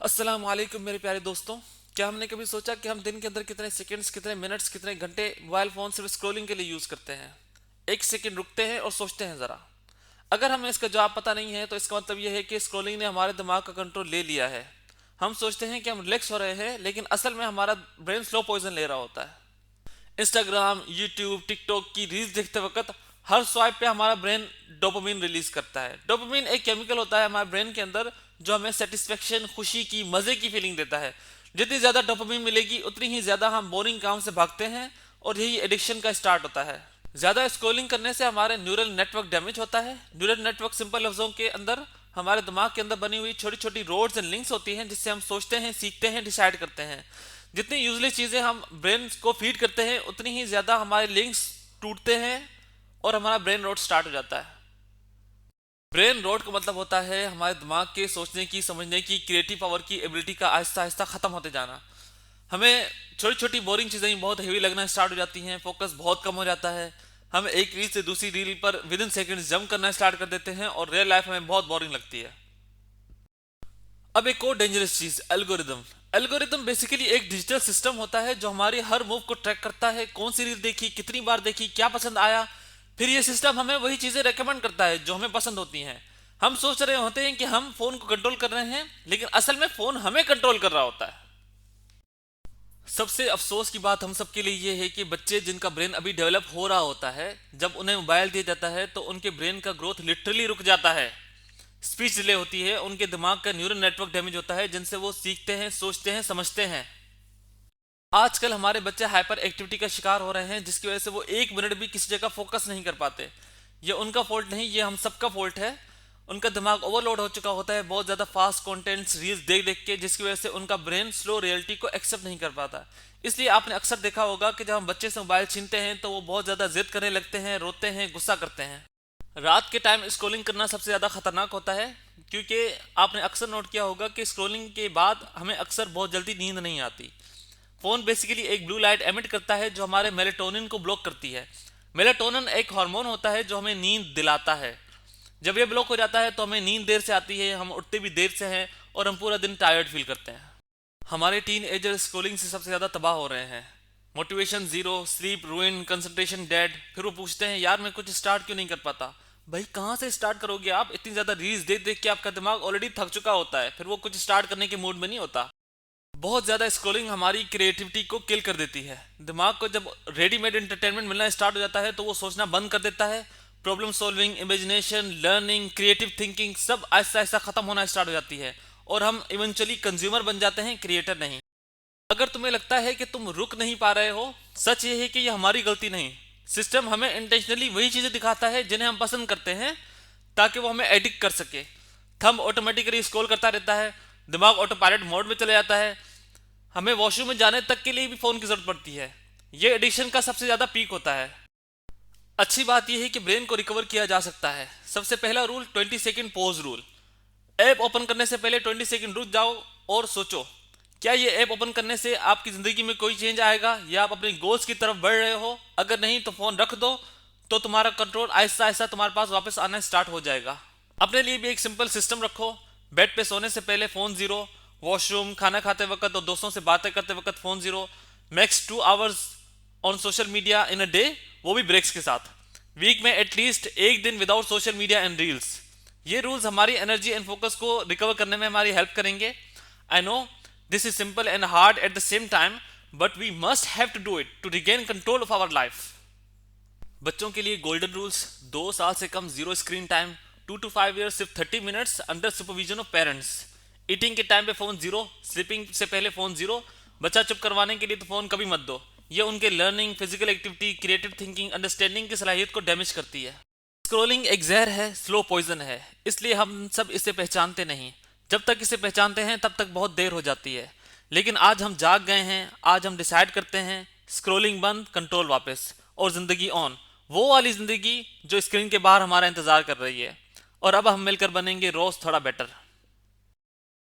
अस्सलाम वालेकुम मेरे प्यारे दोस्तों। क्या हमने कभी सोचा कि हम दिन के अंदर कितने सेकंड्स, कितने मिनट्स, कितने घंटे मोबाइल फोन सिर्फ स्क्रॉलिंग के लिए यूज करते हैं। एक सेकंड रुकते हैं और सोचते हैं जरा। अगर हमें इसका जवाब पता नहीं है तो इसका मतलब यह है कि स्क्रॉलिंग ने हमारे दिमाग का कंट्रोल ले लिया है। हम सोचते हैं कि हम रिलैक्स हो रहे हैं, लेकिन असल में हमारा ब्रेन स्लो पॉइजन ले रहा होता है। इंस्टाग्राम, यूट्यूब, टिकटॉक की रील्स देखते वक्त हर स्वाइप पे हमारा ब्रेन डोपामिन रिलीज करता है। डोपामिन एक केमिकल होता है हमारे ब्रेन के अंदर जो हमें सेटिस्फेक्शन, खुशी की, मजे की फीलिंग देता है। जितनी ज्यादा डोपामिन मिलेगी उतनी ही ज्यादा हम बोरिंग काम से भागते हैं और यही एडिक्शन का स्टार्ट होता है। ज्यादा स्क्रॉलिंग करने से हमारे न्यूरल नेटवर्क डैमेज होता है। न्यूरल नेटवर्क सिंपल लफ्जों के अंदर हमारे दिमाग के अंदर बनी हुई छोटी छोटी रोड्स एंड लिंक्स होती हैं जिससे हम सोचते हैं, सीखते हैं, डिसाइड करते हैं। जितनी यूजली चीजें हम ब्रेन को फीड करते हैं उतनी ही ज्यादा हमारे लिंक्स टूटते हैं और हमारा ब्रेन रोड स्टार्ट हो जाता है। ब्रेन रोड का मतलब होता है हमारे दिमाग के सोचने की, समझने की, क्रिएटिव पावर की एबिलिटी का आहिस्ता आहिस्ता खत्म होते जाना। हमें छोटी छोटी बोरिंग चीजें ही बहुत हेवी लगना स्टार्ट हो जाती हैं, फोकस बहुत कम हो जाता है। हम एक रील से दूसरी रील पर विद इन सेकेंड्स जंप करना स्टार्ट कर देते हैं और रियल लाइफ हमें बहुत बोरिंग लगती है। अब एक और डेंजरस चीज, एल्गोरिदम। एल्गोरिदम बेसिकली एक डिजिटल सिस्टम होता है जो हमारी हर मूव को ट्रैक करता है। कौन सी रील देखी, कितनी बार देखी, क्या पसंद आया। फिर ये सिस्टम हमें वही चीजें रेकमेंड करता है जो हमें पसंद होती हैं। हम सोच रहे होते हैं कि हम फोन को कंट्रोल कर रहे हैं, लेकिन असल में फोन हमें कंट्रोल कर रहा होता है। सबसे अफसोस की बात हम सबके लिए ये है कि बच्चे जिनका ब्रेन अभी डेवलप हो रहा होता है, जब उन्हें मोबाइल दिया जाता है तो उनके ब्रेन का ग्रोथ लिटरली रुक जाता है। स्पीच डिले होती है, उनके दिमाग का न्यूरल नेटवर्क डैमेज होता है जिनसे वो सीखते हैं, सोचते हैं, समझते हैं। आजकल हमारे बच्चे हाइपर एक्टिविटी का शिकार हो रहे हैं जिसकी वजह से वो एक मिनट भी किसी जगह फोकस नहीं कर पाते। ये उनका फॉल्ट नहीं, ये हम सबका फॉल्ट है। उनका दिमाग ओवरलोड हो चुका होता है बहुत ज्यादा फास्ट कंटेंट्स, रील्स देख देख के, जिसकी वजह से उनका ब्रेन स्लो रियलिटी को एक्सेप्ट नहीं कर पाता। इसलिए आपने अक्सर देखा होगा कि जब हम बच्चे से मोबाइल छीनते हैं तो वो बहुत ज्यादा जिद करने लगते हैं, रोते हैं, गुस्सा करते हैं। रात के टाइम स्क्रॉलिंग करना सबसे ज़्यादा खतरनाक होता है, क्योंकि आपने अक्सर नोट किया होगा कि स्क्रॉलिंग के बाद हमें अक्सर बहुत जल्दी नींद नहीं आती। फ़ोन बेसिकली एक ब्लू लाइट एमिट करता है जो हमारे मेलेटोनिन को ब्लॉक करती है। मेलेटोनिन एक हार्मोन होता है जो हमें नींद दिलाता है। जब ये ब्लॉक हो जाता है तो हमें नींद देर से आती है, हम उठते भी देर से हैं और हम पूरा दिन टायर्ड फील करते हैं। हमारे टीन एजर स्क्रॉलिंग से सबसे ज़्यादा तबाह हो रहे हैं। Motivation zero, sleep रूइन, concentration dead. फिर वो पूछते हैं यार मैं कुछ स्टार्ट क्यों नहीं कर पाता। भाई कहाँ से स्टार्ट करोगे आप? इतनी ज़्यादा रील्स देख देख के आपका दिमाग ऑलरेडी थक चुका होता है, फिर वो कुछ स्टार्ट करने के मूड में नहीं होता। बहुत ज़्यादा स्क्रॉलिंग हमारी क्रिएटिविटी को किल कर देती है। दिमाग को जब रेडीमेड एंटरटेनमेंट मिलना स्टार्ट हो जाता है तो वो सोचना बंद कर देता है। Problem solving, imagination, learning, creative thinking सब आहिस्ता आहिस्ता खत्म होना स्टार्ट हो जाती है और हम इवेंचुअली कंज्यूमर बन जाते हैं, क्रिएटर नहीं। अगर तुम्हें लगता है कि तुम रुक नहीं पा रहे हो, सच ये है कि ये हमारी गलती नहीं। सिस्टम हमें इंटेंशनली वही चीजें दिखाता है जिन्हें हम पसंद करते हैं ताकि वो हमें एडिक्ट कर सके। थंब ऑटोमेटिकली स्क्रॉल करता रहता है, दिमाग ऑटो पायलट मोड में चले जाता है। हमें वॉशरूम में जाने तक के लिए भी फोन की जरूरत पड़ती है। ये एडिक्शन का सबसे ज्यादा पीक होता है। अच्छी बात यह है कि ब्रेन को रिकवर किया जा सकता है। सबसे पहला rule 20 second pause rule. App open करने से पहले 20 सेकंड रुक जाओ और सोचो, क्या ये ऐप ओपन करने से आपकी जिंदगी में कोई चेंज आएगा या आप अपने गोल्स की तरफ बढ़ रहे हो। अगर नहीं तो फोन रख दो, तो तुम्हारा कंट्रोल आहिस्ता आहिस्ता तुम्हारे पास वापस आना स्टार्ट हो जाएगा। अपने लिए भी एक सिंपल सिस्टम रखो। बेड पे सोने से पहले फोन जीरो, वॉशरूम, खाना खाते वक्त और दोस्तों से बातें करते वक्त phone zero, max 2 hours on social media in a day, वो भी ब्रेक्स के साथ। वीक में एटलीस्ट एक दिन without social media and reels. ये रूल्स हमारी एनर्जी एंड फोकस को रिकवर करने में हमारी हेल्प करेंगे। I know this is simple and hard at the same time, but we must have to do it to regain control of our life. बच्चों के लिए गोल्डन रूल्स: 2 साल से कम zero screen time, 2 to 5 years सिर्फ 30 minutes under supervision of parents. Eating के time पे phone zero, sleeping से पहले फोन जीरो। बच्चा चुप करवाने के लिए तो फोन कभी मत दो, ये उनके learning, physical activity, creative thinking, understanding की सलाहियत को डैमेज करती है। स्क्रोलिंग एक जहर है, स्लो पॉइजन है, इसलिए हम सब इसे पहचानते नहीं। जब तक इसे पहचानते हैं तब तक बहुत देर हो जाती है। लेकिन आज हम जाग गए हैं, आज हम डिसाइड करते हैं स्क्रोलिंग बंद, कंट्रोल वापस और जिंदगी ऑन। वो वाली जिंदगी जो स्क्रीन के बाहर हमारा इंतजार कर रही है। और अब हम मिलकर बनेंगे रोज थोड़ा बेटर।